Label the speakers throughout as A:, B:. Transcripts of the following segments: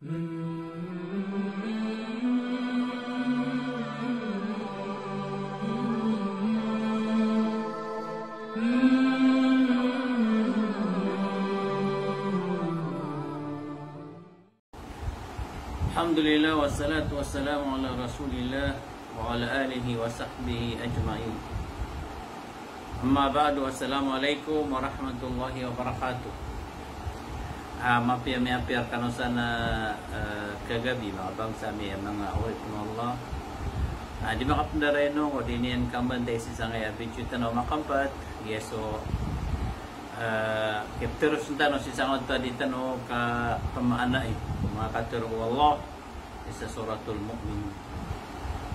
A: Alhamdulillah wassalatu wassalamu ala Rasulillah wa ala alihi wa sahbihi ajma'in. Amma ba'du, assalamualaikum warahmatullahi wabarakatuh. Mapiar kano sana kagabi mga bangsa mi mga awit ng Allah. Di makapundareno o dinian kamban tayo si sangay abinchu tanaw makampat. Yeso kapteros tano si sangot tadi tano ka pamaana mga katero Allah sa suratul Mu'min.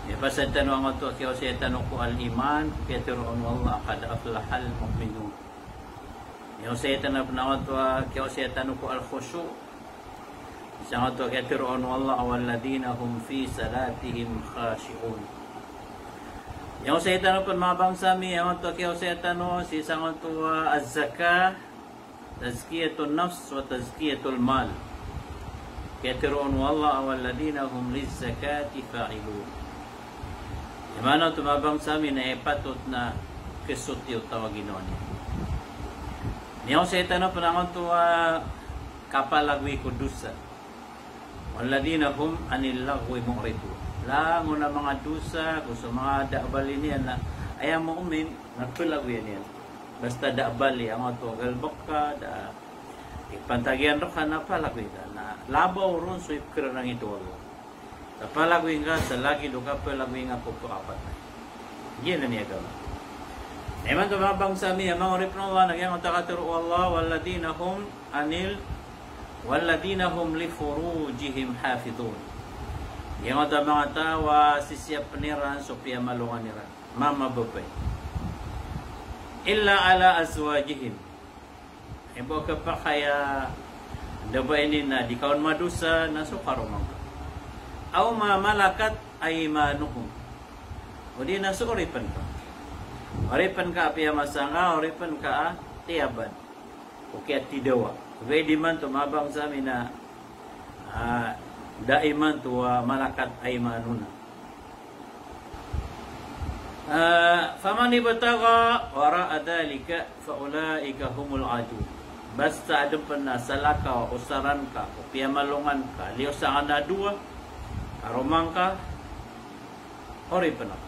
A: Ya pasal tano ang to kiyo sa tano ko al-iman katero Allah qad aflahal mu'minun. Yung sa tano panawat to kiyo sa tano ko al-khusyu. Sangot to katero Allah walladina hum fi salatihim khashi'un. Yung sa tano pan mga bangsa mi yung to kiyo sa tano si sangot to az-zakah, tazkiyatun nafs wa tazkiyatul mal. Katiroon wallah walladina hum lizzakati fa'ilun. Imano tumabang sa amin na epatot na kisutyo tawagin nun. Niyaw sa itano panangon to kapalagwi kudusa. Walladina hum anillagwi mu'ridu. Lango na mga dusa, gusto mga daabali niya na ayaw mo umin, nagpalagwi niya. Basta daabali, ang ito galbok ka, ipantagyan ro ka na palagwi ka na labaw ron so ipkira ng ito Allah. Sa palagwi nga, sa lagi do ka palagwi nga po apat na. Yan na niya gawin. Eman to mga bangsa mi, mga urip ng Allah, nagyang utakatiro Allah, walladina hum li furujihim hafidun. Yang ito mga tawa, sisiyap niran, so piyamalungan niran. Mamababay. Illa ala azwajihim. Ibo ka pa kaya dabainin na di kaon madusa na sukarumang ka. Aw mamalakat aymanuhum. O di na suuripan ka. Oripan ka apiya masanga, oripan ka tiyaban. O kaya tidawa. Pwede man tumabang sa amin na daiman tuwa malakat aymanuna. Faman ibtaga wara'a dhalika faulaika humul adun. Basta ada pernah salaka o usaran ka o piyamalungan ka liyo sa na dua karumang ka ori pernah.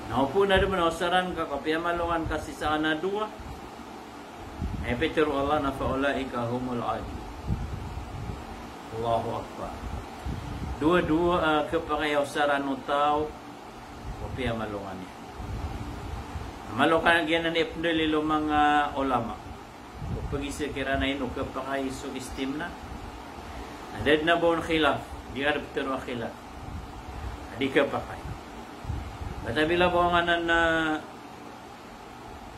A: Naupo na rin na usaran ka o piyamalungan ka si sa na dua epetiru Allah na faulaika humul adun. Allahu Akbar. Dua-dua kepakai usaran utaw kopiya malungan niya. Malukan gyan na ipnulilo mga ulama. Kung pag-isa kira na ino kapakay sugistim na. Adad na buong khilaf. Di ka raptero khilaf. Di kapakay. Batabila po nga na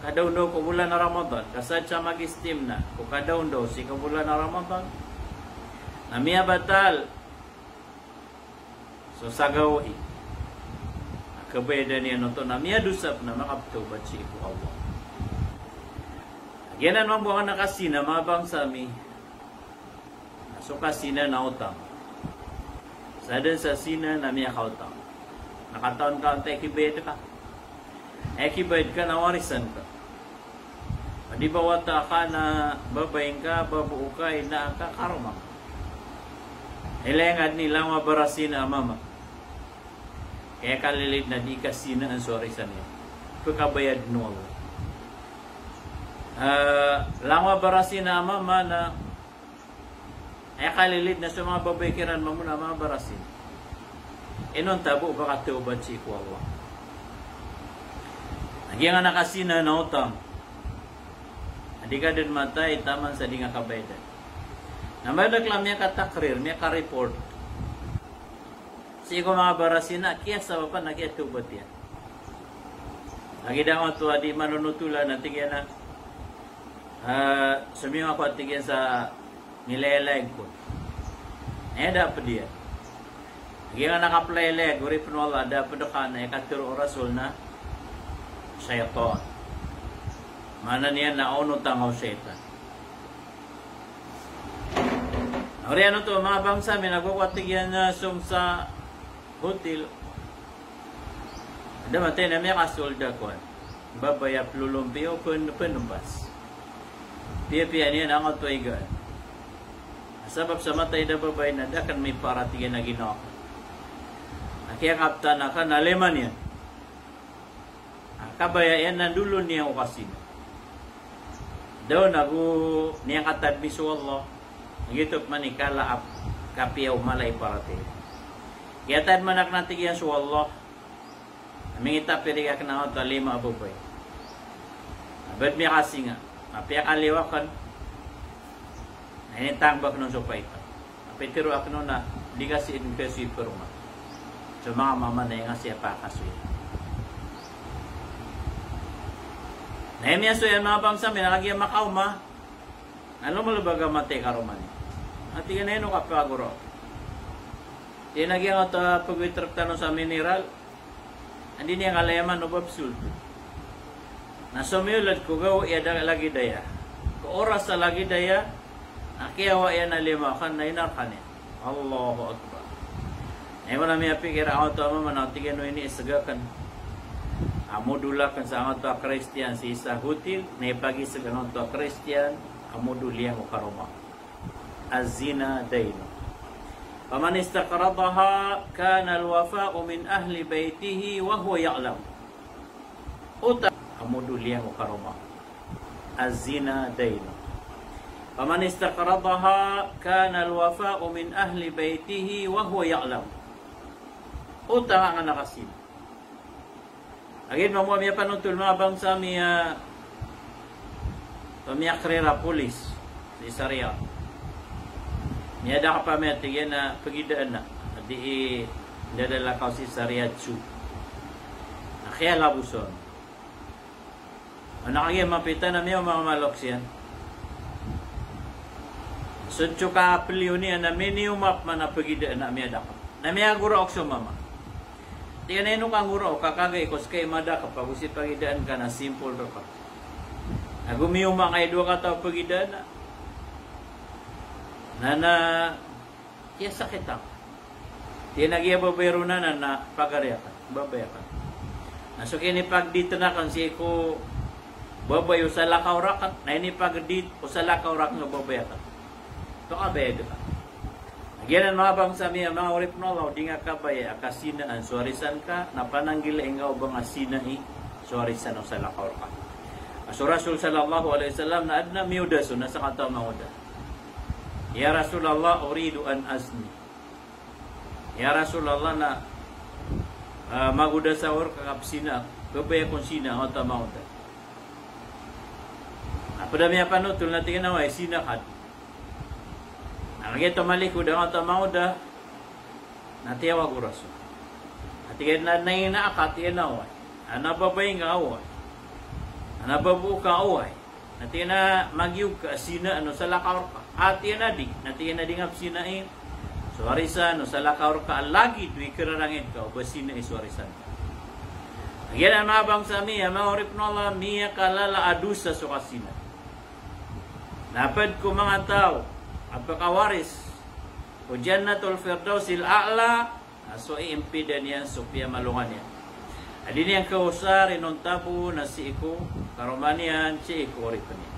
A: kadaw daw ko bulan na Ramadan. Kasad sa mag-istim na. Kung kadaw daw si kabulan na Ramadan. Namiya batal. So sagawi. Kabeda niya nito na miyadusap na makaptubat si Ibu Allah. Again, ang mga nakasina, mga bangsa mi, so kasina na utang. Sa din sa sina na miya kautang. Nakataon ka, ang ekibed ka. Ekibed ka na warisan ka. Di ba wata ka na babayin ka, babuo ka, ina ka, karumang. Ilengad nilang mabarasina mama. Kaya kalilit na di kasina ang sorry sa niya. Kakabayad no. Langwa barasin na mama na kaya kalilit na sa mga babaykiran mo na mga barasin. Inon tabo baka tubat si ko Allah. Nagyan nga nakasina na utang. Hindi ka din matay taman sa di nga kabayadan. Namadag lang niya katakrir, niya ka-report. Sige mga barasina, kaya sa pa nag-etubat yan. Lagi daw ito, di manunutula na tigyan na sumiyo ako at tigyan sa nileleg ko. Dapat dia. Lagi nga nakaplay-leg, urip no Allah, dapat ka na ikatiro rasul na syaitan. Mana niya na unot ang syaitan. Ori ano to, mga bangsa, may nagkukuatig yan na sa hotel. Ada matay na may kasolda ko. Babayap lulumpi o penumbas. Pia-pia niya na ang tuigan. Sabab sa matay na babay na dakan may paratingin na ginawa. Kaya kapta na ka, naleman yan. Kabaya yan na dulo niya o kasino. Daw nagu niya katadmiso Allah. Ngitop manikala kapiyaw malay parate. Kaya tad manak natigyan su Allah. Mingita pirigak na ito lima abubay. Abad miya kasi nga. Mapiyak aliwakan. Nainitang bak nun supay ito. Apitiro ak nun na di kasi investi peruma. So mga mama na yung siya pakaswin. Naimiya so yan mga bangsa, minalagyan makauma. Ano mo lubaga mati karuman? At yan na yun kapaguro. Tinagyan ko ito pag-witrak tanong sa mineral. Hindi niya kalayaman o babsul. Nasumulad ko gaw iya lagi daya. Ko oras sa lagi daya, nakiyawa yan na lima kan na inarkan yan. Allahu Akbar. Ngayon na may pikir ako ito ama manatigan mo ini isagakan. Amudulakan sa ang ito Christian si isa hutil, na ipag-isagakan ito Christian, amuduliang o karuma. Azina dayno. Faman istaqradaha kana alwafa'u min ahli baytihi wa huwa ya'lam. Uta amuduliang o karuma. Azina dayno. Faman istaqradaha kana alwafa'u min ahli baytihi wa huwa ya'lam. Uta nga nakasin. Agad mo miya panutul mga bangsa miya krera polis di Syria. Miya da ka pa miya tigyan na pagidaan na. Di dadala ka si Syria tsu. Kaya labuson. Nakagay mapita na miya mga maloks yan. Sudyo ka apelyo niya na minimap man na pagidaan na miya da ka. Na miya guro okso mama. Tiyan na yun kang guro, kakagay ko kay mada kapag usi pagidaan ka na simple ro ka. Nagumiyuma kay doon ka tao pagidaan na kaya sakit ako. Tiyan nagya babayro na pagariya ka, babaya ka. Naso kini pag dito na kan si ko babayo sa lakaw rakat, na ini pag dito o sa lakaw rak nga babaya ka. Ito ka bayad ka. Yan ang mga bangsa miya, mga urip na Allah, di nga kabaya, akasinaan, suwarisan ka, napananggila ingaw bang asinai, suwarisan o sa lakaw ka. So Rasul sallallahu alaihi wasallam na adna miudaso, nasa kataw mauda. Ya Rasulallah, uridu an azni. Ya Rasulallah na maguda sahur kakapsina, babaya kong sina, o tamauda. Pada miya panutul na tingin naway, sinakad. Lagi tumalikod ang tamauda natiyawa guraso. At tigay na inaaka tiyanawa. Anababay nga away. Anababu ka away. Natiya na magyug ka sina ano sa lakaw ka. At na di. Natiya na di nga sinain. Suwarisan no sa lakaw ka. Lagi duwi kirarangin ka. O ba sina iswarisan ka. Yan ang mabang sa miya. Maurip na Allah miya kalala adusa so kasina. Napad ko mga tao. Apakawaris o Jannatul Firdausil A'la so iimpidan yan supya malungan yan. Adini yang kausar inon tabu na si iku karomanian si iku oripan yan.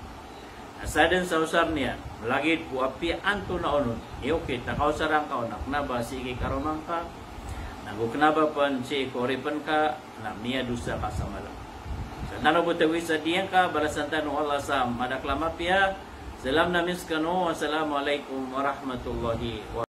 A: Asadan sa usar niya lagid po api anto na onon. Okay, takausar ang kaunak na ba si iki karomang ka naguknaba pan si iku oripan ka na miya dusa ka sa malang. Sa nanobutawi sa diyan ka balasan tanong Allah sa madaklama piya. Salam na miskano. Wassalamualaikum warahmatullahi wabarakatuh.